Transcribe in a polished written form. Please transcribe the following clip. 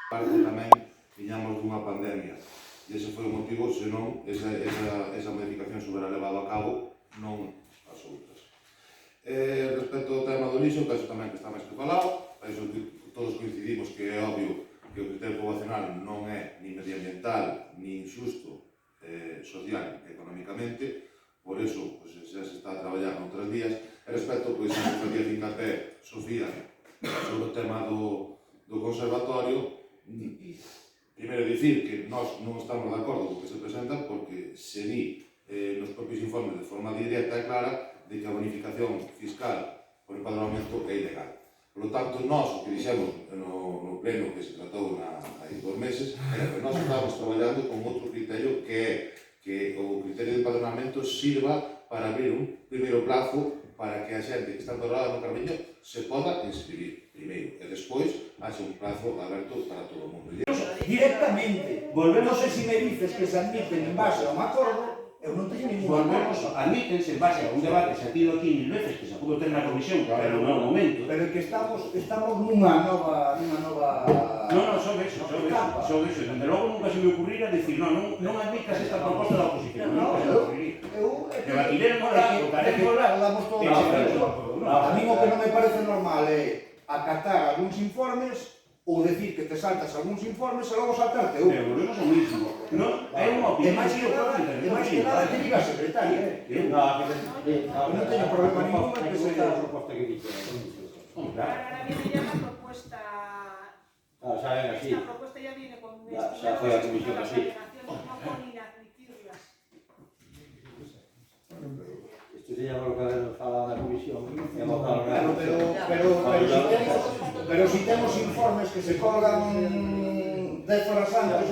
parte tamén viñamos dunha pandemia e ese foi o motivo, senón esa modificación se hubiera levado a cabo, non as outras. Respecto ao tema do lixo, penso tamén que está máis que falado, penso que todos coincidimos que é obvio que o criterio poboacional non é ni medioambiental, ni injusto social e económicamente, por eso xa se está a traballar noutras vías. E respecto, pois, a que facía fincapé Sofía sobre o tema do conservatorio, primeiro dicir que nós non estamos de acordo co que se presenta porque se di nos propios informes de forma directa e clara de que a bonificación fiscal por empadronamento é ilegal. Por lo tanto, nós o que dixemos no pleno que se tratou hai 2 meses era que nós estábamos traballando con outro criterio que é que o criterio de empadronamento sirva para abrir un primeiro plazo para que a xente que está empadronada no Carmiño se poda inscribir primeiro e despois haxe un plazo aberto para todo o mundo. Directamente, volvemos, non sei se me dices que se admiten en base a un acordo, eu non teño ningún volvemos, admítense en base a un debate que se ha tido aquí 1000 veces, que se pudo ter na comisión, que ahora non é o momento. Pero é que estamos nunha nova... Non, só eso. Desde logo nunca se me ocurrira decir, non admitas esta proposta da oposición. Non se me ocurriría. Debatiremos, votaremos, A mí o que non me parece normal é acatar algúns informes ou decir que te saltas algúns informes e logo saltarte outros. Pero volvemos ao mismo. É unha opinión. E máis que nada que diga a secretaria. Non teño problema ningún en que se dé a proposta que dixe. Ahora viene ya la propuesta. Esta propuesta ya viene con ya fue a comisión así. No con inadmitirlas. Isto se llama lo que nos fala na comisión. Pero si temos informes que se colgan 10 horas antes